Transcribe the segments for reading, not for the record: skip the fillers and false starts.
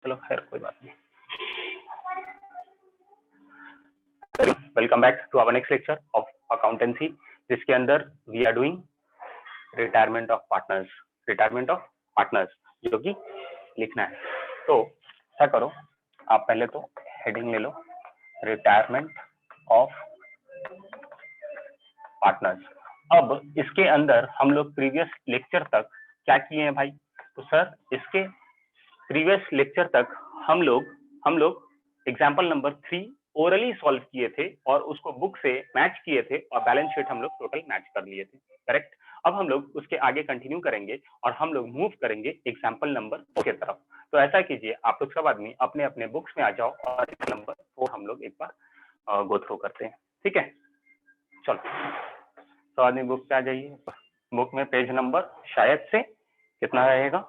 चलो खैर कोई बात नहीं। Welcome back to our next lecture of accountancy, जिसके अंदर we are doing retirement of partners. Retirement of partners जो कि लिखना है, तो क्या करो आप पहले तो हेडिंग ले लो, रिटायरमेंट ऑफ पार्टनर्स। अब इसके अंदर हम लोग प्रीवियस लेक्चर तक क्या किए हैं भाई? तो सर इसके प्रीवियस लेक्चर तक हम लोग एग्जाम्पल नंबर 3 ओरली सॉल्व किए थे और उसको बुक से मैच किए थे और बैलेंस शीट हम लोग टोटल मैच कर लिए थे, करेक्ट। अब हम लोग उसके आगे कंटिन्यू करेंगे और हम लोग मूव करेंगे एग्जाम्पल नंबर 4 की तरफ। तो ऐसा कीजिए, आप लोग सब आदमी अपने अपने बुक्स में आ जाओ और नंबर 4 हम लोग एक बार गो थ्रू करते हैं, ठीक है। चलो तो आदमी बुक पे आ जाइए। बुक में पेज नंबर शायद से कितना रहेगा?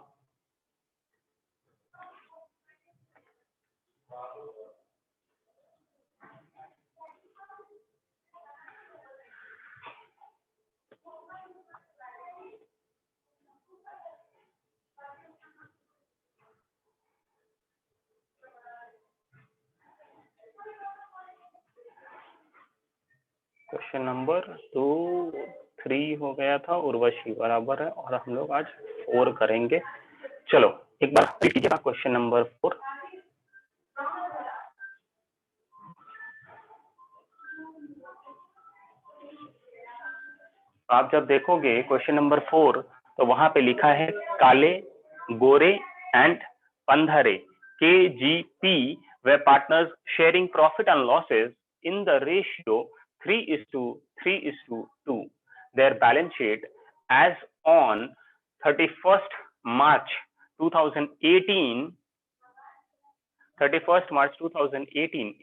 क्वेश्चन नंबर 2 3 हो गया था, उर्वशी बराबर है, और हम लोग आज 4 करेंगे। चलो एक बार रिपीट कीजिएगा क्वेश्चन नंबर 4। आप जब देखोगे क्वेश्चन नंबर 4 तो वहां पे लिखा है काले, गोरे and Pandhare KGP were partners sharing profit and losses in the ratio 3:3:2. Their balance sheet as on 31st March 2018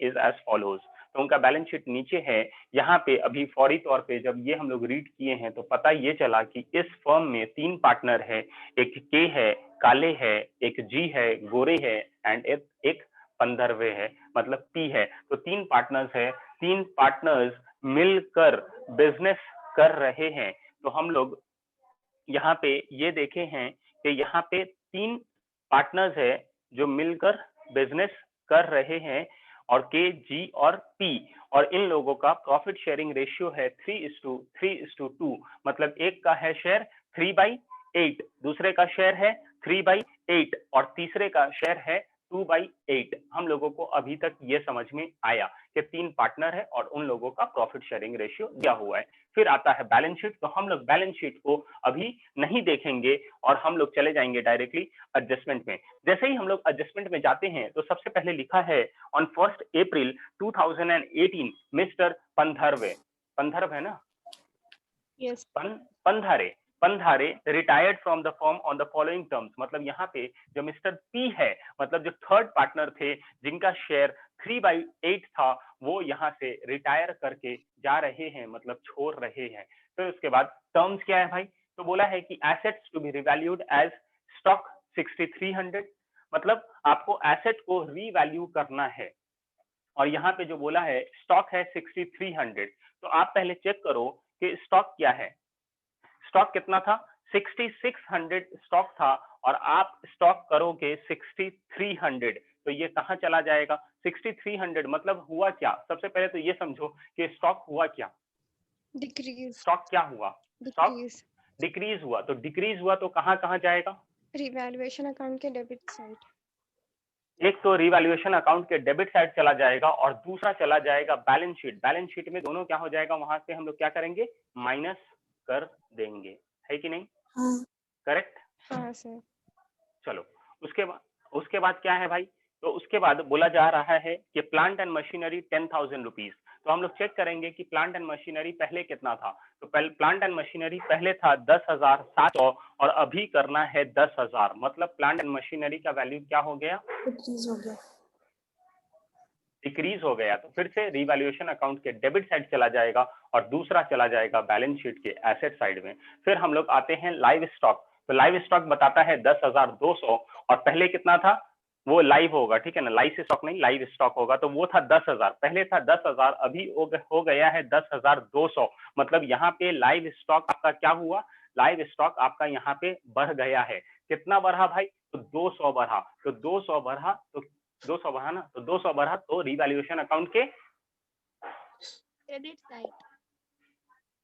is as follows। तो उनका बैलेंस शीट नीचे है। यहाँ पे अभी फौरी तौर पे जब ये हम लोग रीड किए हैं तो पता ये चला कि इस फर्म में 3 पार्टनर है, एक के है, काले है, एक जी है, गोरे है, एंड एक पंधरवे है, मतलब पी है। तो 3 पार्टनर्स है, 3 पार्टनर्स मिलकर बिजनेस कर रहे हैं। तो हम लोग यहाँ पे ये देखे हैं कि यहाँ पे 3 पार्टनर्स है जो मिलकर बिजनेस कर रहे हैं, और के, जी और पी, और इन लोगों का प्रॉफिट शेयरिंग रेशियो है 3:3:2। मतलब एक का है शेयर 3/8, दूसरे का शेयर है 3/8 और तीसरे का शेयर है 2/8। हम लोगों को अभी तक ये समझ में आया कि 3 पार्टनर है और उन लोगों का प्रॉफिट शेयरिंग रेशियो दिया हुआ है। फिर आता है बैलेंस शीट। तो हम लोग बैलेंस शीट को अभी नहीं देखेंगे और हम लोग चले जाएंगे डायरेक्टली एडजस्टमेंट में। जैसे ही हम लोग एडजस्टमेंट में जाते हैं तो सबसे पहले लिखा है on 1st April 2018 mister Pandharve, Pandharav है ना? Yes. Pandhare retired from the firm on the following terms. मतलब यहाँ पे जो मिस्टर पी है, मतलब जो थर्ड पार्टनर थे जिनका शेयर 3/8 था, वो यहाँ से रिटायर करके जा रहे हैं, मतलब छोड़ रहे हैं। तो उसके बाद टर्म्स क्या है भाई? तो बोला है कि assets to be revalued as stock 6300, मतलब आपको एसेट को रीवैल्यू करना है। और यहाँ पे जो बोला है स्टॉक है 6300, तो आप पहले चेक करो कि स्टॉक क्या है। स्टॉक कितना था? 6600 स्टॉक था, और आप स्टॉक करोगे 6300, तो ये कहाँ चला जाएगा? 6300 मतलब हुआ क्या? सबसे पहले तो ये समझो कि स्टॉक हुआ क्या? Decrease. स्टॉक क्या हुआ? Stock Decrease. डिक्रीज हुआ। तो डिक्रीज हुआ तो कहाँ कहाँ जाएगा? Revaluation account के डेबिट साइड। एक तो रिवैल्यूएशन अकाउंट के डेबिट साइड चला जाएगा और दूसरा चला जाएगा बैलेंस शीट। बैलेंस शीट में दोनों क्या हो जाएगा? वहां से हम लोग क्या करेंगे? माइनस कर देंगे, है कि नहीं? हाँ। करेक्ट? हाँ सर। चलो उसके बाद क्या है भाई? तो उसके बाद बोला जा रहा है कि प्लांट एंड मशीनरी 10,000 रुपीज। तो हम लोग चेक करेंगे कि प्लांट एंड मशीनरी पहले कितना था। तो प्लांट एंड मशीनरी पहले था 10,700 और अभी करना है 10,000, मतलब प्लांट एंड मशीनरी का वैल्यू क्या हो गया? डिक्रीज हो गया। तो फिर से रिवैल्यूएशन अकाउंट के डेबिट साइड चला जाएगा और दूसरा चला जाएगा बैलेंस शीट के एसेट साइड में। फिर हम लोग आते हैं लाइव स्टॉक। तो लाइव स्टॉक बताता है 10,200 और पहले कितना था? वो लाइव होगा, ठीक है ना, लाइव स्टॉक नहीं, लाइव स्टॉक होगा। तो वो था 10,000, पहले था 10,000, अभी हो गया है 10,200। मतलब यहाँ पे लाइव स्टॉक आपका क्या हुआ? लाइव स्टॉक आपका यहाँ पे बढ़ गया है। कितना बढ़ा भाई? तो 200 बढ़ा, तो 200 बढ़ा, तो 200 बढ़ा ना, तो 200 बढ़ा तो रिवैल्यूएशन अकाउंट के क्रेडिट साइड।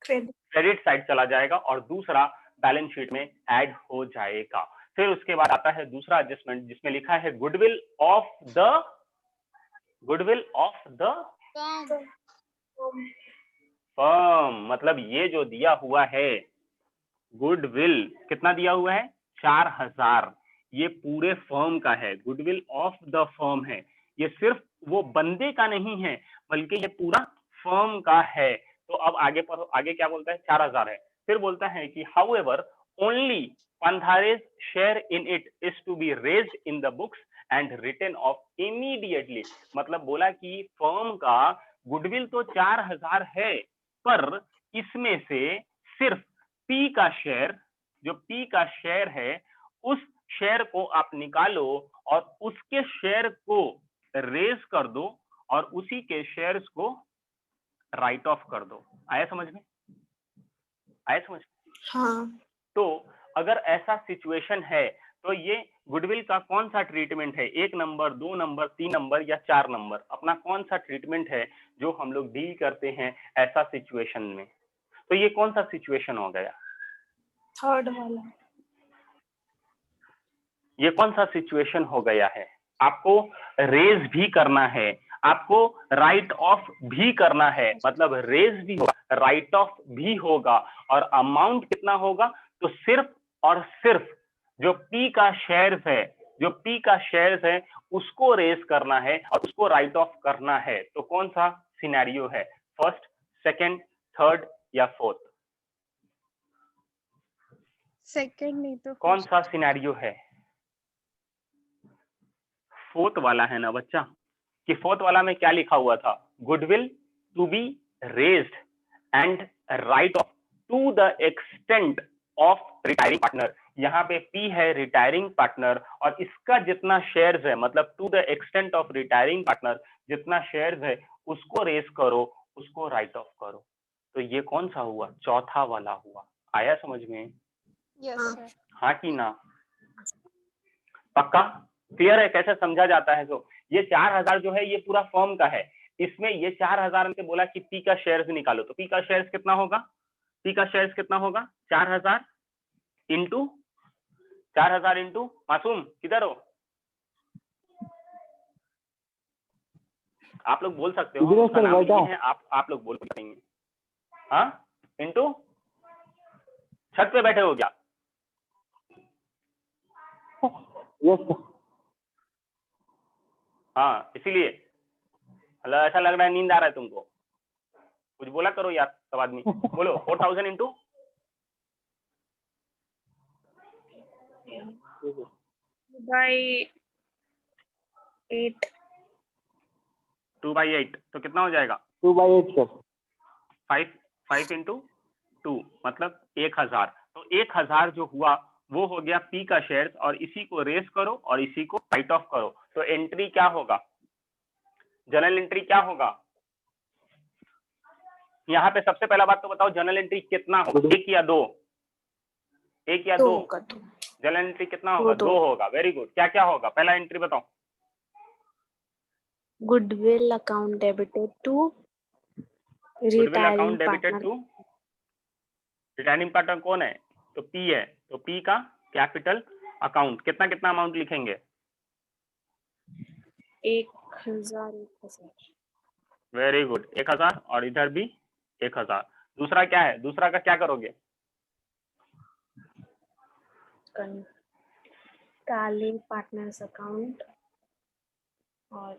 क्रेडिट साइड चला जाएगा और दूसरा बैलेंस शीट में ऐड हो जाएगा। फिर उसके बाद आता है दूसरा एडजस्टमेंट जिसमें लिखा है गुडविल ऑफ द फर्म। मतलब ये जो दिया हुआ है गुडविल, कितना दिया हुआ है? 4000। ये पूरे फर्म का है, गुडविल ऑफ द फर्म है। ये सिर्फ वो बंदे का नहीं है बल्कि ये पूरा फर्म का है। तो अब आगे क्या बोलता है? 4000 है। फिर बोलता है कि however only Pandhare's share in it is to be raised in the books and written off immediately। मतलब बोला कि फर्म का गुडविल तो 4000 है, पर इसमें से सिर्फ पी का शेयर, जो पी का शेयर है, उस शेयर को आप निकालो और उसके शेयर को रेज कर दो और उसी के शेयर्स को राइट ऑफ कर दो। आया समझ में? आया समझ में? हाँ। तो अगर ऐसा सिचुएशन है तो ये गुडविल का कौन सा ट्रीटमेंट है? 1 नंबर, 2 नंबर, 3 नंबर या 4 नंबर? अपना कौन सा ट्रीटमेंट है जो हम लोग डील करते हैं ऐसा सिचुएशन में? तो ये कौन सा सिचुएशन हो गया? थर्ड वाला। ये कौन सा सिचुएशन हो गया है? आपको रेज भी करना है, आपको राइट ऑफ भी करना है। मतलब रेज भी होगा, राइट ऑफ भी होगा, और अमाउंट कितना होगा? तो सिर्फ और सिर्फ जो पी का शेयर्स है, जो पी का शेयर्स है उसको रेज करना है और उसको राइट ऑफ करना है। तो कौन सा सिनेरियो है? फर्स्ट, सेकंड, थर्ड या फोर्थ? सेकंड नहीं तो कौन सा सिनेरियो है? फोर्थ वाला है ना बच्चा। कि फोर्थ वाला में क्या लिखा हुआ था? Goodwill to be raised and write off to the extent of retiring partner. यहाँ पे पी है रिटायरिंग पार्टनर और इसका जितना शेयर्स है, मतलब to the extent of retiring partner जितना शेयर्स है उसको रेज करो, उसको राइट ऑफ करो। तो ये कौन सा हुआ? चौथा वाला हुआ। आया समझ में? Yes sir. हाँ कि ना? पक्का क्लियर है कैसे समझा जाता है? तो ये 4000 जो है ये पूरा फर्म का है। इसमें ये 4000 में बोला कि पी का शेयर्स निकालो, तो पी का शेयर्स कितना होगा? पी का शेयर्स कितना होगा? 4000 इंटू 4000 इंटू, मासूम किधर हो? आप लोग बोल सकते हो, उसका नाम नहीं है, आप लोग बोल पाएंगे। हाँ, इंटू छत पे बैठे हो क्या? यस। हाँ, इसीलिए ऐसा लग रहा है नींद आ रहा है तुमको। कुछ बोला करो यार सब आदमी। बोलो 4000 इंटू बाय 8। 2/8 तो कितना हो जाएगा? 2/8 सर। 5 इंटू 2 मतलब 1000। तो 1000 जो हुआ वो हो गया पी का शेयर्स, और इसी को रेस करो और इसी को राइट ऑफ करो। तो एंट्री क्या होगा? जर्नल एंट्री क्या होगा? यहाँ पे सबसे पहला बात तो बताओ, जर्नल एंट्री कितना होगा? 1 या 2? 1 या 2? जर्नल एंट्री कितना होगा? 2 होगा। Very good. क्या क्या होगा? पहला एंट्री बताओ। Goodwill account debited to goodwill account debited to retiring partner कौन है? तो पी है, तो पी का कैपिटल अकाउंट कितना कितना अमाउंट लिखेंगे? 1000। वेरी गुड, 1000, और इधर भी 1000। दूसरा क्या है? दूसरा का क्या करोगे? काले पार्टनर्स अकाउंट और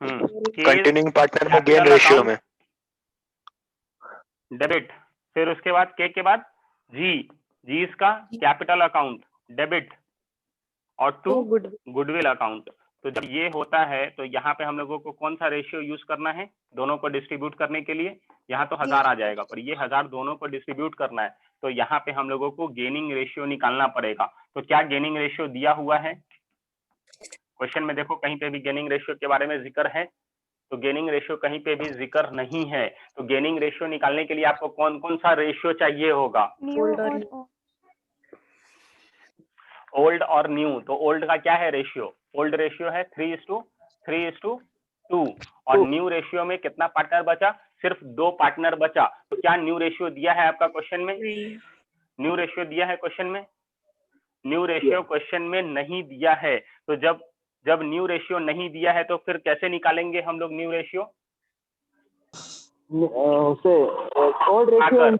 कंटिन्यूइंग पार्टनर में गेन रेशियो में डेबिट। फिर उसके बाद के बाद जी, जी इसका कैपिटल अकाउंट डेबिट, और टू गुडविल अकाउंट। तो जब ये होता है तो यहाँ पे हम लोगों को कौन सा रेशियो यूज करना है दोनों को डिस्ट्रीब्यूट करने के लिए? यहाँ तो 1000 आ जाएगा, पर ये 1000 दोनों को डिस्ट्रीब्यूट करना है, तो यहाँ पे हम लोगों को गेनिंग रेशियो निकालना पड़ेगा। तो क्या गेनिंग रेशियो दिया हुआ है? क्वेश्चन में देखो कहीं पे भी गेनिंग रेशियो के बारे में जिक्र है? तो गेनिंग रेशियो कहीं पे भी जिक्र नहीं है। तो गेनिंग रेशियो निकालने के लिए आपको कौन कौन सा रेशियो चाहिए होगा? ओल्ड और न्यू, तो ओल्ड का क्या है रेशियो? ओल्ड रेशियो है 3:2 और न्यू रेशियो में कितना पार्टनर बचा? सिर्फ 2 पार्टनर बचा। तो क्या न्यू रेशियो दिया है आपका क्वेश्चन में? न्यू रेशियो दिया है क्वेश्चन में? न्यू रेशियो क्वेश्चन में नहीं दिया है। तो जब न्यू रेशियो नहीं दिया है तो फिर कैसे निकालेंगे हम लोग न्यू रेशियो? ओल्ड रेशियो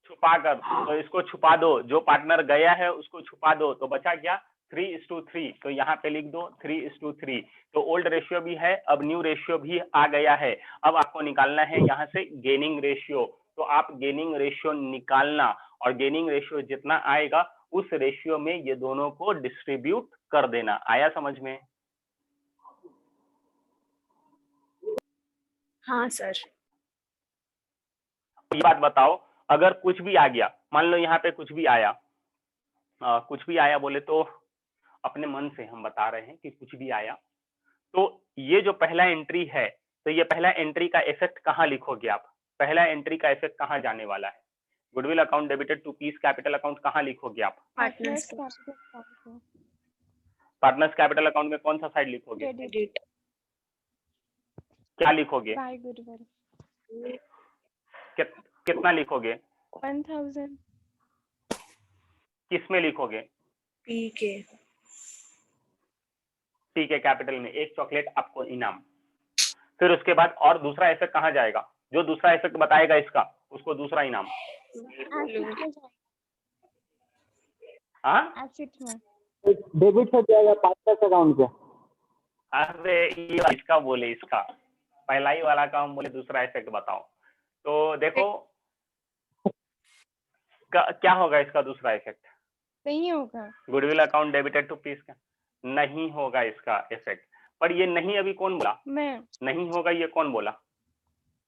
छुपाकर। तो इसको छुपा दो, जो पार्टनर गया है उसको छुपा दो, तो बचा क्या? 3:3। तो यहाँ पे लिख दो 3:3। तो ओल्ड रेशियो भी है, अब न्यू रेशियो भी आ गया है। अब आपको निकालना है यहाँ से गेनिंग रेशियो। तो आप गेनिंग रेशियो निकालना, और गेनिंग रेशियो जितना आएगा उस रेशियो में ये दोनों को डिस्ट्रीब्यूट कर देना। आया समझ में? हाँ सर। ये बात बताओ, अगर कुछ भी आ गया, मान लो यहाँ पे कुछ भी आया, कुछ भी आया बोले तो अपने मन से हम बता रहे हैं कि कुछ भी आया, तो ये जो पहला एंट्री है, तो ये पहला एंट्री का इफेक्ट कहाँ लिखोगे आप? पहला एंट्री का इफेक्ट कहाँ जाने वाला है? Goodwill account debited to P's capital account कहाँ लिखोगे आप? Partners capital account, partners capital account में कौन सा साइड लिखोगे? क्रेडिट क्या लिखोगे? By goodwill. कितना लिखोगे? 1000। किस में लिखोगे? पी के कैपिटल में। एक चॉकलेट आपको इनाम। फिर उसके बाद और दूसरा इफेक्ट कहाँ जाएगा? जो दूसरा इफेक्ट बताएगा इसका, उसको दूसरा इनाम। हाँ, एसेट में डेबिट हो जाएगा पार्टनर्स अकाउंट पे। अरे ये इसका बोले, इसका पहला ही वाला का हम बोले दूसरा इफेक्ट बताओ। तो देखो क्या होगा इसका दूसरा इफेक्ट? नहीं होगा। Goodwill account debited to P's का नहीं होगा इसका इफेक्ट। पर ये नहीं अभी कौन बोला? मैं। नहीं होगा, ये कौन बोला?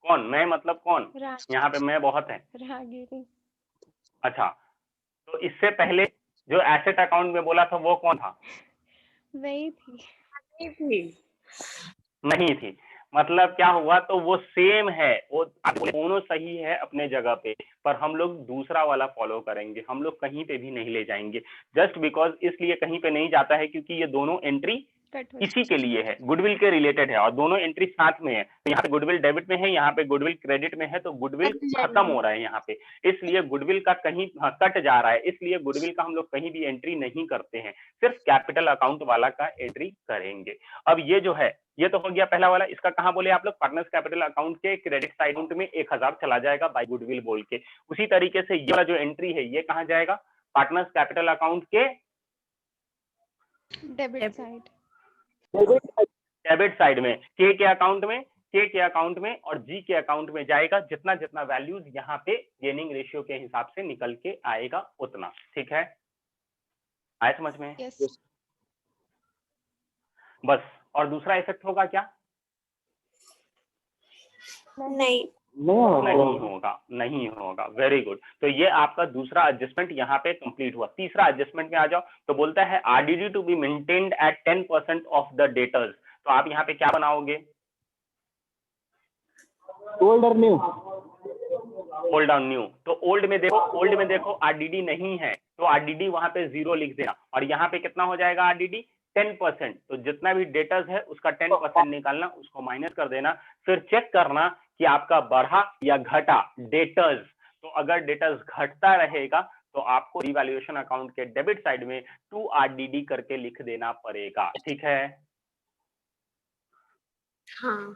कौन? मैं मतलब कौन? यहाँ पे मैं बहुत है। राहगीरी। अच्छा, तो इससे पहले जो एसेट अकाउंट में बोला था वो कौन था? वही थी। नहीं थी। मतलब क्या हुआ? तो वो सेम है, वो दोनों सही है अपने जगह पे, पर हम लोग दूसरा वाला फॉलो करेंगे। हम लोग कहीं पे भी नहीं ले जाएंगे, जस्ट बिकॉज इसलिए कहीं पे नहीं जाता है क्योंकि ये दोनों एंट्री इसी के लिए है, गुडविल के रिलेटेड है, और दोनों एंट्री साथ में है। तो यहाँ पे गुडविल डेबिट में है, यहाँ पे गुडविल क्रेडिट में है, तो गुडविल खत्म हो रहा है यहाँ पे, इसलिए गुडविल का कहीं कट जा रहा है, इसलिए गुडविल का हम लोग कहीं भी एंट्री नहीं करते हैं, सिर्फ कैपिटल अकाउंट वाला का एंट्री करेंगे। अब ये जो है, ये तो हो गया पहला वाला। इसका कहाँ बोले आप लोग? पार्टनर्स कैपिटल अकाउंट के क्रेडिट साइड में 1000 चला जाएगा बाय गुडविल बोल के। उसी तरीके से ये वाला जो एंट्री है ये कहाँ जाएगा? पार्टनर्स कैपिटल अकाउंट के डेबिट साइड, डेबिट साइड में, के अकाउंट में, के अकाउंट में और जी के अकाउंट में जाएगा। जितना जितना वैल्यूज यहाँ पे गेनिंग रेशियो के हिसाब से निकल के आएगा उतना। ठीक है, आए समझ में? yes. बस। और दूसरा इफेक्ट होगा क्या? नहीं नहीं होगा। Very good. तो ये आपका दूसरा एडजस्टमेंट यहाँ पे कंप्लीट हुआ। तीसरा एडजस्टमेंट में आ जाओ, तो बोलता है RDD to be maintained at 10% of the debtors. तो आप यहाँ पे क्या बनाओगे? ओल्ड और न्यू। ओल्ड और न्यू। तो ओल्ड में देखो आरडीडी नहीं है, तो आरडीडी वहां पे 0 लिख देना, और यहाँ पे कितना हो जाएगा आरडीडी? 10%। तो जितना भी डेटर्स है उसका 10% निकालना, उसको माइनस कर देना, फिर चेक करना कि आपका बढ़ा या घटा डेटर्स। तो अगर डेटर्स घटता रहेगा तो आपको रिवैल्यूएशन अकाउंट के डेबिट साइड में 2 आरडीडी करके लिख देना पड़ेगा। ठीक है? हाँ।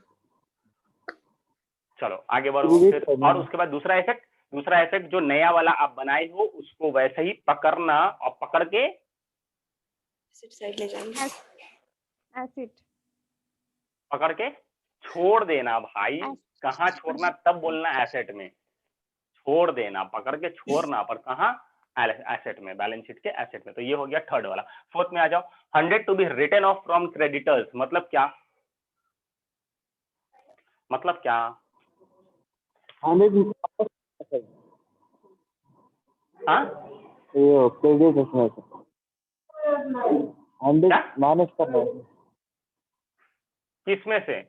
चलो आगे बढ़ो फिर। और उसके बाद दूसरा इफेक्ट जो नया वाला आप बनाए हो उसको वैसे ही पकड़ना, और पकड़ के साइड ले जाएंगे। एसिड पकड़ के छोड़ देना भाई। कहाँ छोड़ना? तब बोलना एसेट में। छोड़ देना, पकड़ के छोड़ना, पर कहाँ? एसेट में, बैलेंस शीट के एसेट में। तो ये हो गया थर्ड वाला। फोर्थ में आ जाओ, 100 to be written off from creditors. मतलब क्या? 100 हाँ, माइनस करना है। किसमें से?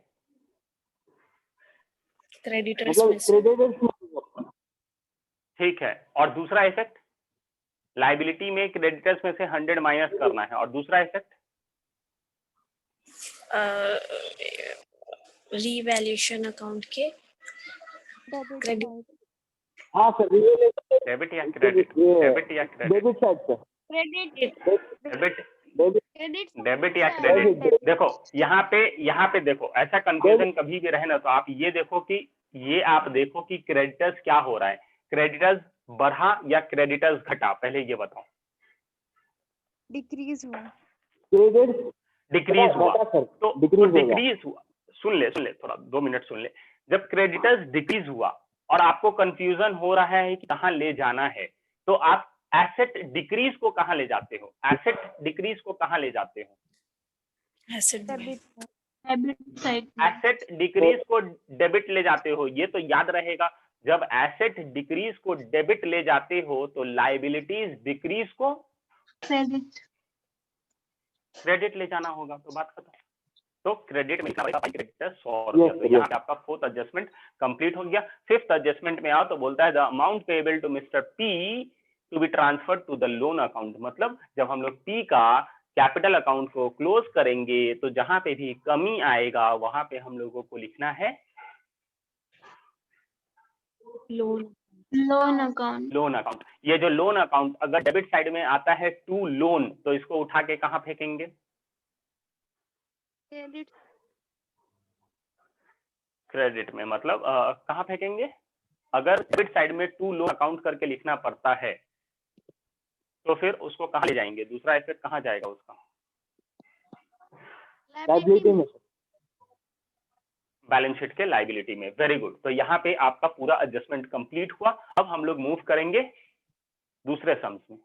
क्रेडिटर्स में से। क्रेडिटर्स में। ठीक है। और दूसरा इफेक्ट? लाइबिलिटी में क्रेडिटर्स में से 100 माइनस करना है। और दूसरा इफेक्ट रीवैल्यूएशन अकाउंट के डेबिट क्रेडिट साइड। हाँ सर, डेबिट या क्रेडिट, डेबिट या credit, debit side sir, credit debit credit debit या क्रेडिट। देखो यहाँ पे देखो, ऐसा कंफ्यूजन कभी भी रहे ना तो आप ये देखो कि क्रेडिटर्स क्या हो रहा है, क्रेडिटर्स बढ़ा या क्रेडिटर्स घटा, पहले ये बताओ। डिक्रीज हुआ। क्रेडिट डिक्रीज हुआ, सर, तो डिक्रीज हुआ। सुन ले थोड़ा 2 मिनट सुन ले। जब क्रेडिटर्स डिक्रीज हुआ और आपको कंफ्यूजन हो रहा है कि कहाँ ले जाना है, तो आप एसेट डिक्रीज को कहाँ ले जाते हो, एसेट डिक्रीज को कहाँ ले जाते हो? एसेट में डेबिट साइड। एसेट डिक्रीज को डेबिट ले जाते हो, ये तो याद रहेगा। जब एसेट डिक्रीज को डेबिट ले जाते हो तो लाइबिलिटीज डिक्रीज को क्रेडिट ले जाना होगा, तो बात खत्म। तो क्रेडिट में क्रेडिटर 100 रुपया। तो यहाँ पे आपका 4th एडजस्टमेंट कंप्लीट हो गया। 5th एडजस्टमेंट में आओ तो बोलता है the amount payable to mister P to be transferred to the loan account. मतलब जब हम लोग पी का कैपिटल अकाउंट को क्लोज करेंगे तो जहां पे भी कमी आएगा वहां पे हम लोगों को लिखना है लोन अकाउंट। Loan account. ये जो लोन अकाउंट अगर डेबिट साइड में आता है टू लोन, तो इसको उठा के कहाँ फेंकेंगे? क्रेडिट में। मतलब कहाँ फेंकेंगे? अगर डेबिट साइड में टू लोन अकाउंट करके लिखना पड़ता है तो फिर उसको कहाँ ले जाएंगे? दूसरा इफेक्ट कहाँ जाएगा उसका? लाइबिलिटी में, बैलेंस शीट के लाइबिलिटी में। Very good. तो यहाँ पे आपका पूरा एडजस्टमेंट कंप्लीट हुआ। अब हम लोग मूव करेंगे दूसरे सम्स में।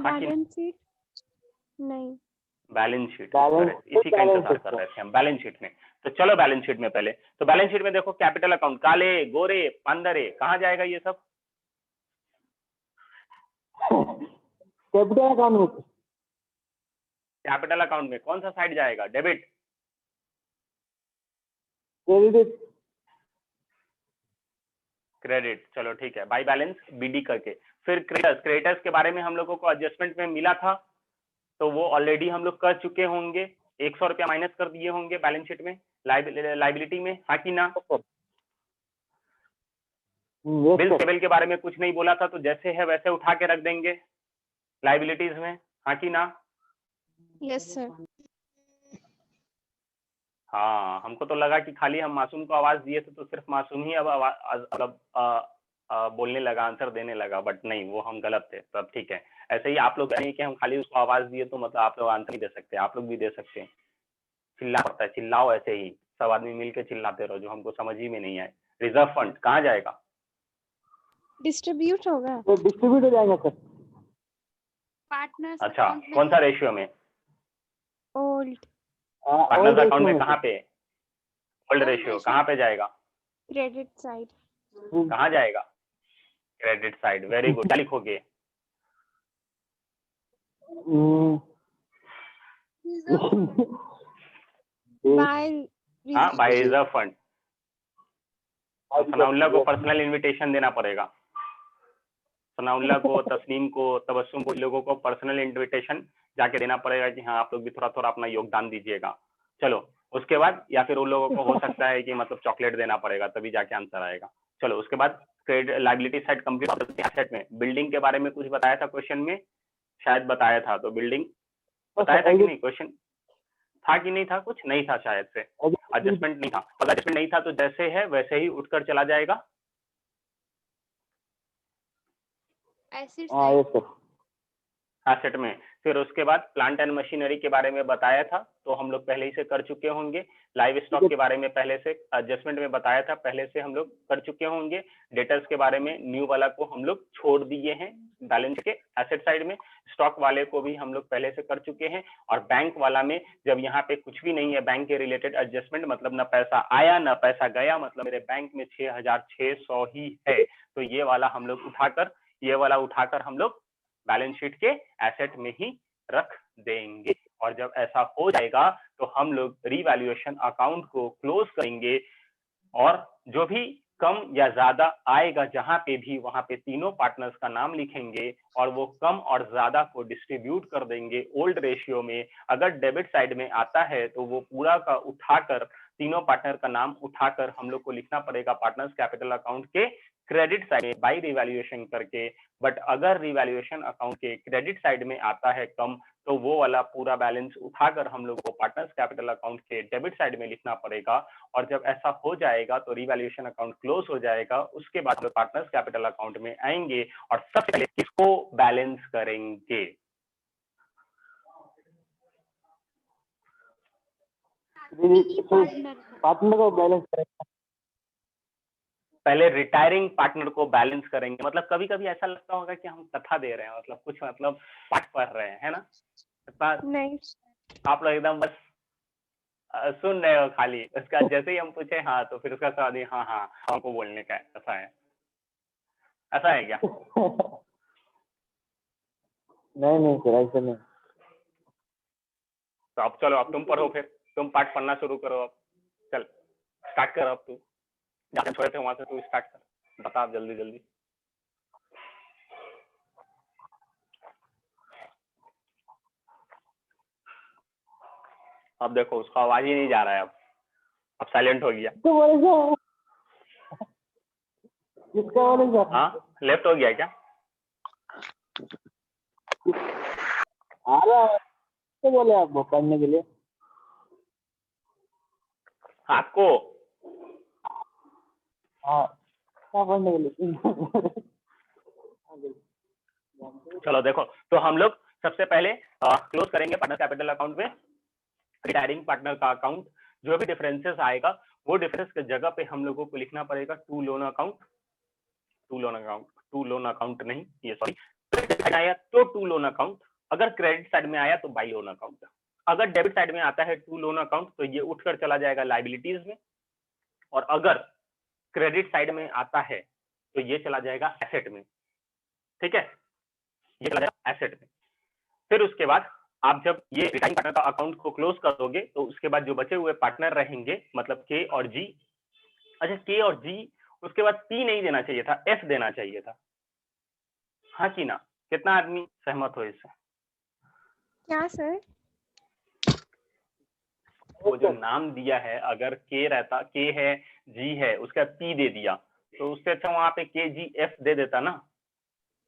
बैलेंस शीट नहीं, बैलेंस शीट, इसी का इंतजार कर रहे थे हम, बैलेंस शीट में। तो चलो बैलेंस शीट में पहले, तो बैलेंस शीट में देखो कैपिटल अकाउंट काले गोरे पंदरे कहाँ जाएगा ये सब? कैपिटल अकाउंट में, कैपिटल अकाउंट में कौन सा साइड जाएगा? Debit, credit, credit. चलो ठीक है, बाई बैलेंस बीडी करके। फिर क्रेडिटर्स, क्रेडिटर्स के बारे में हम लोगों को एडजस्टमेंट में मिला था, तो वो ऑलरेडी हम लोग कर चुके होंगे। 100 रुपया माइनस कर दिए होंगे बैलेंस शीट में, लाइबिलिटी में, हाँ कि ना? बिल पेबल के बारे में कुछ नहीं बोला था, तो जैसे है वैसे उठा के रख देंगे लाइबिलिटीज में, हाँ कि ना? Yes sir. हाँ, हमको तो लगा कि खाली हम मासूम को आवाज दिए थे तो सिर्फ मासूम ही अब बोलने लगा, आंसर देने लगा, बट नहीं, वो हम गलत थे। तब ठीक है, ऐसे ही आप लोग नहीं कि हम खाली उसको आवाज दिए तो मतलब आप लोग आंसर नहीं दे सकते, आप लोग भी दे सकते हैं। चिल्ला पड़ता है, चिल्लाओ ऐसे ही, सब आदमी मिलके चिल्लाते रहो, जो हमको समझ ही में नहीं आए। रिजर्व फंड कहाँ जाएगा? डिस्ट्रीब्यूट होगा। तो डिस्ट्रीब्यूट हो जाएगा सर। पार्टनर्स अच्छा, कौन सा रेशियो में? ओल्ड। पार्टनर्स अकाउंट में कहाँ पे? Old ratio. कहाँ पे जाएगा? Credit side. कहाँ जाएगा? Credit side. Very good. क्या लिखोगे? Bye reserve fund. सनाउल्लाह को पर्सनल इनविटेशन देना पड़ेगा। सनाउल्लाह को, तस्नीम को, तबस्सुम को, लोगों को पर्सनल इनविटेशन जाके देना पड़ेगा कि हाँ आप लोग भी थोड़ा थोड़ा अपना योगदान दीजिएगा। चलो उसके बाद, या फिर उन लोगों को हो सकता है कि मतलब चॉकलेट देना पड़ेगा, तभी जाके आंसर आएगा। चलो उसके बाद credit liability side complete. Asset में बिल्डिंग के बारे में कुछ बताया था क्वेश्चन में, शायद बताया था, तो बिल्डिंग बताया था कि नहीं? क्वेश्चन था कि नहीं था? कुछ नहीं था शायद से, एडजस्टमेंट नहीं था। अगर एडजस्टमेंट नहीं था तो जैसे है वैसे ही उठकर चला जाएगा एसेट में। फिर उसके बाद प्लांट एंड मशीनरी के बारे में बताया था, तो हम लोग पहले ही से कर चुके होंगे। लाइव स्टॉक के बारे में पहले से एडजस्टमेंट में बताया था, पहले से हम लोग कर चुके होंगे। डेटर्स के बारे में न्यू वाला को हम लोग छोड़ दिए हैं बैलेंस के एसेट साइड में। स्टॉक वाले को भी हम लोग पहले से कर चुके हैं। और बैंक वाला में जब यहाँ पे कुछ भी नहीं है बैंक के रिलेटेड एडजस्टमेंट, मतलब ना पैसा आया ना पैसा गया, मतलब मेरे बैंक में 6600 ही है, तो ये वाला हम लोग उठाकर हम लोग बैलेंस शीट के एसेट में ही रख देंगे। और जब ऐसा हो जाएगा तो हम लोग रीवैल्यूएशन अकाउंट को क्लोज करेंगे और जो भी कम या ज्यादा आएगा जहां पे भी, वहां पे तीनों पार्टनर्स का नाम लिखेंगे और वो कम और ज्यादा को डिस्ट्रीब्यूट कर देंगे ओल्ड रेशियो में। अगर डेबिट साइड में आता है तो वो पूरा का उठाकर, तीनों पार्टनर का नाम उठाकर हम लोग को लिखना पड़ेगा पार्टनर्स कैपिटल अकाउंट के क्रेडिट साइड में बाय रिवैल्यूएशन करके। बट अगर रिवैल्यूएशन अकाउंट के क्रेडिट साइड में आता है कम, तो वो वाला पूरा बैलेंस उठाकर हम लोग को पार्टनर्स कैपिटल अकाउंट के डेबिट साइड में लिखना पड़ेगा। और जब ऐसा हो जाएगा तो रिवैल्यूएशन अकाउंट क्लोज हो जाएगा। उसके बाद में पार्टनर्स कैपिटल अकाउंट में आएंगे और सबसे पहले किसको बैलेंस करेंगे? पार्टनर को बैलेंस करेंगे। पहले रिटायरिंग पार्टनर को बैलेंस करेंगे। मतलब कभी कभी ऐसा लगता होगा कि हम कथा दे रहे हैं, मतलब कुछ मतलब पाठ पढ़ रहे हैं, है ना? नहीं, आप लोग एकदम बस सुन रहे हो खाली। उसका जैसे ही हम पूछे हाँ, तो फिर उसका स्वाद हाँ हाँ हमको बोलने का है। ऐसा है, ऐसा है क्या? नहीं सर, ऐसा नहीं। तो अब चलो, अब तुम पढ़ो, फिर तुम पाठ पढ़ना शुरू करो। अब चल स्टार्ट कर। अब तू जहाँ छोड़े थे वहां से तू स्टार्ट कर, बता अब जल्दी जल्दी। अब देखो उसका आवाज ही नहीं जा रहा है। अब साइलेंट हो गया। तो बोले सर, किसका बोले सर? हाँ, लेफ्ट हो गया क्या? आ रहा है तो बोले आपको पढ़ने के लिए। आपको हाँ, क्या पढ़ने के लिए? चलो देखो, तो हम लोग सबसे पहले क्लोज करेंगे पार्टनर कैपिटल अकाउंट में रिटायरिंग पार्टनर का अकाउंट। जो भी डिफरेंसेस आएगा वो डिफरेंस की जगह पे हम लोगों को लिखना पड़ेगा to loan account. To loan account नहीं, ये सॉरी, आया तो टू लोन अकाउंट। अगर क्रेडिट साइड में आया तो बाई लोन अकाउंट। अगर डेबिट साइड में आता है टू लोन अकाउंट तो ये उठकर चला जाएगा लाइबिलिटीज में। और अगर क्रेडिट साइड में आता है तो ये चला जाएगा एसेट में। ठीक है, ये चला जाएगा एसेट में। फिर उसके बाद आप जब ये रिटायरिंग पार्टनर का अकाउंट को क्लोज कर दोगे तो उसके बाद जो बचे हुए पार्टनर रहेंगे, मतलब के और जी। अच्छा, के और जी, उसके बाद पी नहीं देना चाहिए था, एफ देना चाहिए था। हाँ कि ना? कितना आदमी सहमत हो इससे? क्या सर? वो जो नाम दिया है, अगर के रहता, के है, जी है, उसका पी दे दिया, तो उससे अच्छा वहां पे के जी एफ दे देता ना।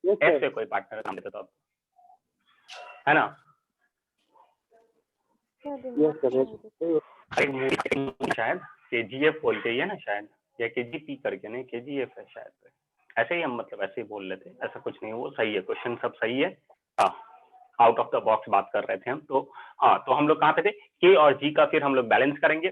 एफ से कोई पार्टनर नाम देता, है ना? शायद के जी एफ बोल के ही है ना शायद, या के जी पी करके, नहीं के जी एफ है शायद। ऐसे ही हम मतलब ऐसे ही बोल लेते हैं, ऐसा कुछ नहीं। वो सही है, क्वेश्चन सब सही है। हाँ, आउट ऑफ द बॉक्स बात कर रहे थे हम। तो हाँ, तो हम लोग कहाँ पे थे? के और जी का फिर हम लोग बैलेंस करेंगे।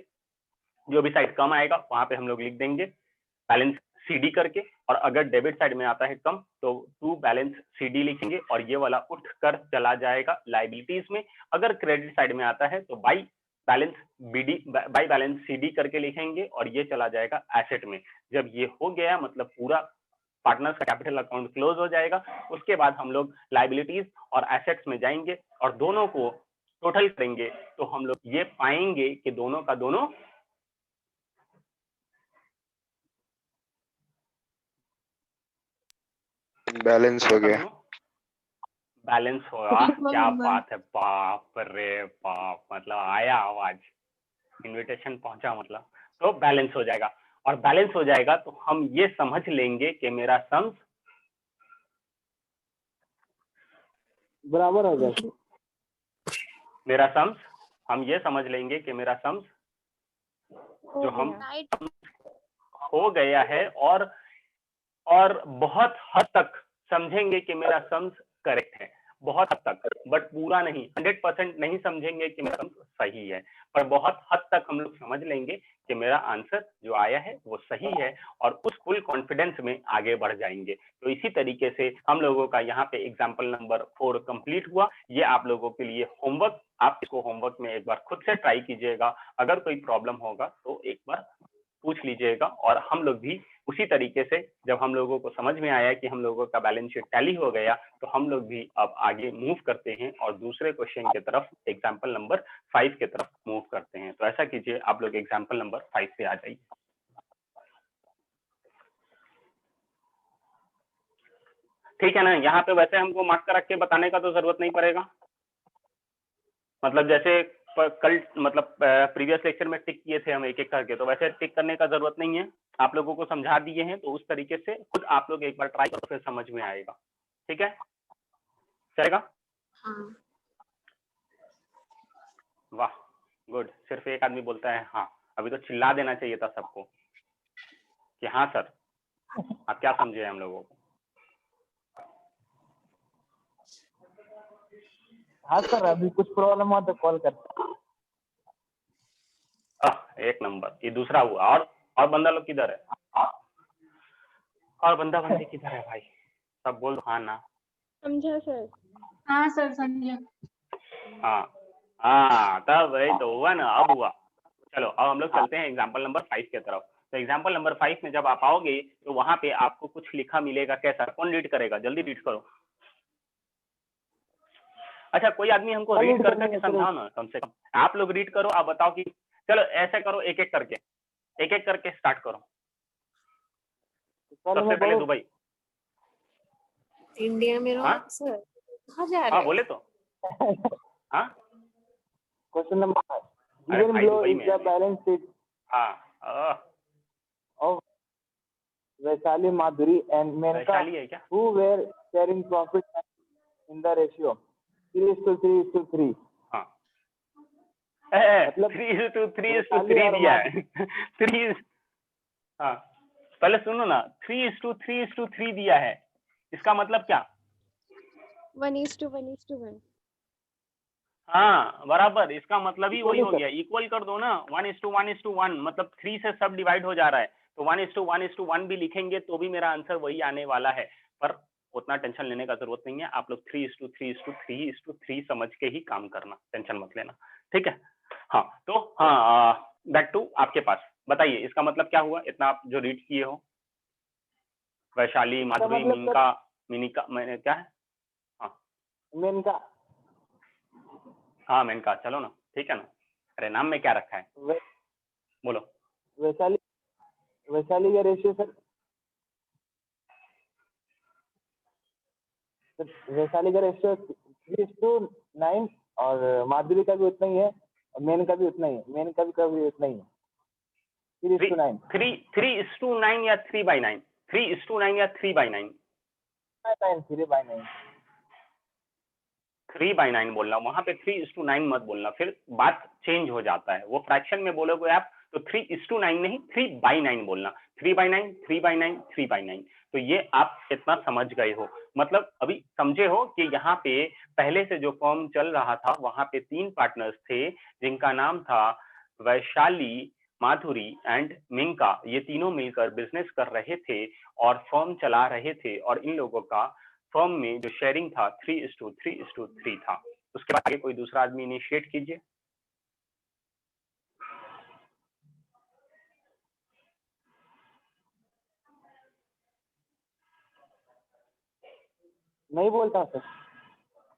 जो भी साइड कम आएगा वहां पे हम लोग लिख देंगे बैलेंस सीडी करके। और अगर डेबिट साइड में आता है कम तो टू बैलेंस सीडी लिखेंगे और ये वाला उठ कर चला जाएगा लाइबिलिटीज में। अगर क्रेडिट साइड में आता है तो by balance BD, by balance CD करके लिखेंगे और ये चला जाएगा एसेट में। जब ये हो गया मतलब पूरा पार्टनर्स का कैपिटल अकाउंट क्लोज हो जाएगा। उसके बाद हम लोग लाइबिलिटीज और एसेट्स में जाएंगे और दोनों को टोटल करेंगे तो हम लोग ये पाएंगे कि दोनों का दोनों बैलेंस हो गया। बैलेंस होगा। क्या बात है, बाप रे बाप, मतलब आया आवाज, इनविटेशन पहुंचा मतलब। तो बैलेंस हो जाएगा। और बैलेंस हो जाएगा तो हम ये समझ लेंगे कि मेरा सम्स बराबर हो गया। मेरा सम्स हम ये समझ लेंगे कि मेरा सम्स जो हम हो गया है। और बहुत हद तक समझेंगे कि मेरा सम्स करेक्ट है, बहुत हद तक, बट पूरा नहीं, 100% नहीं समझेंगे कि मेरा सम्स सही है, पर बहुत हद तक हम लोग समझ लेंगे कि मेरा आंसर जो आया है वो सही है और उस फुल कॉन्फिडेंस में आगे बढ़ जाएंगे। तो इसी तरीके से हम लोगों का यहाँ पे एग्जाम्पल नंबर 4 कंप्लीट हुआ। ये आप लोगों के लिए होमवर्क, आप इसको होमवर्क में एक बार खुद से ट्राई कीजिएगा। अगर कोई प्रॉब्लम होगा तो एक बार पूछ लीजिएगा। और हम लोग भी उसी तरीके से, जब हम लोगों को समझ में आया कि हम लोगों का बैलेंस शीट टैली हो गया, तो हम लोग भी अब आगे मूव करते हैं और दूसरे क्वेश्चन की तरफ, एग्जाम्पल नंबर 5 की तरफ मूव करते हैं। तो ऐसा कीजिए, आप लोग एग्जाम्पल नंबर 5 पे आ जाइए। ठीक है ना। यहाँ पे वैसे हमको मार्क कर रख के बताने का तो जरूरत नहीं पड़ेगा, मतलब जैसे कल मतलब प्रीवियस लेक्चर में टिक किए थे हम एक एक करके, तो वैसे टिक करने का जरूरत नहीं है। आप लोगों को समझा दिए हैं तो उस तरीके से खुद आप लोग एक बार ट्राई करो, फिर समझ में आएगा। ठीक है, चलेगा? हाँ। वाह, गुड। सिर्फ एक आदमी बोलता है हाँ। अभी तो चिल्ला देना चाहिए था सबको कि हाँ सर। आप क्या समझे हम लोगों को? हाँ सर, अभी कुछ प्रॉब्लम हुआ तो कॉल करते। एक नंबर। ये दूसरा हुआ। और बंदा लोग किधर है? और बंदा बंदी किधर है भाई? सब बोल दो हाँ ना। समझा सर। हाँ सर समझा। हाँ तब वही तो हुआ ना, अब हुआ। चलो अब हम लोग चलते हैं एग्जाम्पल नंबर 5 की तरफ। तो एग्जाम्पल नंबर 5 में जब आप आओगे तो वहां पे आपको कुछ लिखा मिलेगा। कैसा? कौन रीड करेगा? जल्दी रीड करो। अच्छा, कोई आदमी हमको रीड कर करके समझाओ ना कम से कम। आप लोग रीड करो, आप बताओ कि चलो ऐसा करो, एक एक करके स्टार्ट करो। सबसे पहले दुबई। इंडिया में हाँ? रहो सर, कहाँ जा रहे हाँ हो? बोले तो। हाँ क्वेश्चन नंबर 5, अरे given भाई below दुबई is में the है। balance sheet हाँ of Vaishali, Madhuri and Menka Vaishali है क्या? who were sharing profit in the ratio 3:3:3. हाँ मतलब 3:3 दिया है। 3 हाँ पहले सुनो ना, 3:3:3 दिया है। इसका मतलब क्या? 1:1:1। हाँ बराबर, इसका मतलब ही वही हो गया। इक्वल कर दो ना, 1:1:1, मतलब 3 से सब डिवाइड हो जा रहा है, तो 1:1:1 भी लिखेंगे तो भी मेरा आंसर वही आने वाला है। पर उतना टेंशन लेने का जरूरत नहीं है। आप लोग 3:3:3 समझ के ही काम करना, टेंशन मत लेना। ठीक है। हाँ तो हाँ, बैक टू आपके पास। बताइए इसका मतलब क्या हुआ, इतना आप जो रीड किए हो। वैशाली, माधुरी, मीनका, मिनिका, मैंने क्या है? हाँ मेनका। हाँ मेनका, चलो ना, ठीक है ना। अरे नाम में क्या रखा है? बोलो। वैशाली का रेशियो सर, वैशाली का रेशियो 3:9 और माधुरी का भी उतना ही है और मेन का भी उतना ही है। मेन का भी उतना ही है, 3:9। 3:9 या 3/9? 3:9 या 3/9? 3/9। 3/9 बोलना, वहां पे 3:9 मत बोलना, फिर बात चेंज हो जाता है। वो फ्रैक्शन में बोलोगे आप तो 3:9 नहीं 3/9 बोलना। 3/9, 3/9, 3/9। तो ये आप इतना समझ गए हो, मतलब अभी समझे हो कि यहाँ पे पहले से जो फॉर्म चल रहा था वहां पे 3 पार्टनर्स थे जिनका नाम था वैशाली, माधुरी एंड मिंका। ये तीनों मिलकर बिजनेस कर रहे थे और फॉर्म चला रहे थे, और इन लोगों का फर्म में जो शेयरिंग था 3:3:3 था। उसके बाद आगे कोई दूसरा आदमी इनिशिएट कीजिए। नहीं बोलता सर,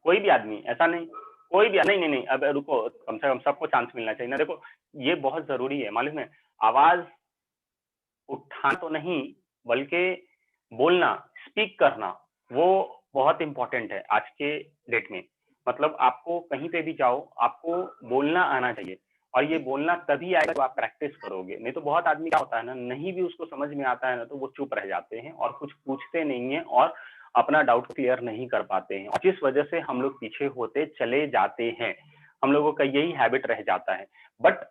कोई भी आदमी, ऐसा नहीं, कोई भी नहीं नहीं नहीं। अब रुको, कम से कम सबको चांस मिलना चाहिए ना। देखो ये बहुत जरूरी है, मालूम है। आवाज उठाना तो नहीं, बल्कि बोलना, स्पीक करना, वो बहुत इंपॉर्टेंट है आज के डेट में। मतलब आपको कहीं पे भी जाओ, आपको बोलना आना चाहिए, और ये बोलना तभी आएगा जब आप प्रैक्टिस करोगे। नहीं तो बहुत आदमी क्या होता है ना, नहीं भी उसको समझ में आता है ना, तो वो चुप रह जाते हैं और कुछ पूछते नहीं है और अपना डाउट क्लियर नहीं कर पाते हैं, और जिस वजह से हम लोग पीछे होते चले जाते हैं। हम लोगों का यही हैबिट रह जाता है। बट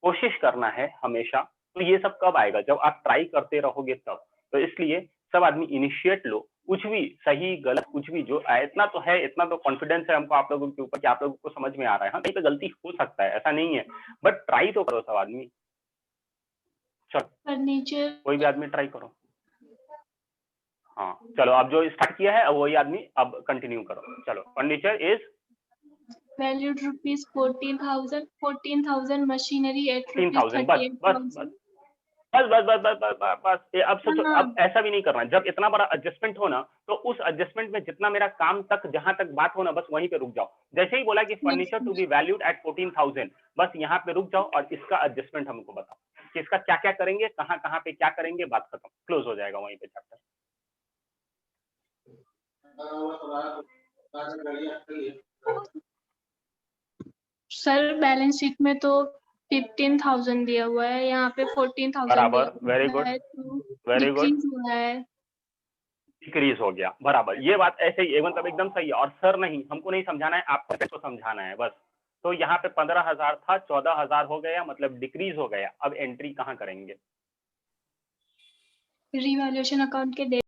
कोशिश करना है हमेशा। तो ये सब कब आएगा? जब आप ट्राई करते रहोगे तब। तो इसलिए सब आदमी इनिशिएट लो, कुछ भी सही गलत कुछ भी जो है, इतना तो है, इतना तो कॉन्फिडेंस है हमको आप लोगों के ऊपर कि आप लोगों को समझ में आ रहा है। हाँ कहीं पे गलती हो सकता है, ऐसा नहीं है, बट ट्राई तो करो सब आदमी। चलो फर्नीचर। कोई भी आदमी ट्राई करो। हाँ चलो, अब जो स्टार्ट किया है अब वही आदमी अब कंटिन्यू करो। चलो, furniture is valued rupees 14,000 machinery at rupees 14,000। बस बस 38,000। बस बस बस बस बस बस बस ये अब सोचो, हाँ। अब ऐसा भी नहीं करना। जब इतना बड़ा एडजस्टमेंट हो ना, तो उस एडजस्टमेंट में जितना मेरा काम तक, जहां तक बात हो ना, बस वहीं पे रुक जाओ। जैसे ही बोला कि furniture to be valued at 14,000, बस यहाँ पे रुक जाओ और इसका एडजस्टमेंट हमको बताओ कि इसका क्या क्या करेंगे, कहाँ कहाँ पे क्या करेंगे, बात खत्म, क्लोज हो जाएगा वहीं पे चैप्टर। सर बैलेंस शीट में तो 15,000 दिया हुआ है, यहाँ पे 14,000 बराबर, very good, very good, decrease हुआ है। डिक्रीज हो गया, बराबर। ये बात ऐसे ही मतलब एकदम सही है। और सर नहीं, हमको नहीं समझाना है, आपको समझाना है बस। तो यहाँ पे 15,000 था, 14,000 हो गया, मतलब डिक्रीज हो गया। अब एंट्री कहाँ करेंगे? रिवैल्यूएशन अकाउंट के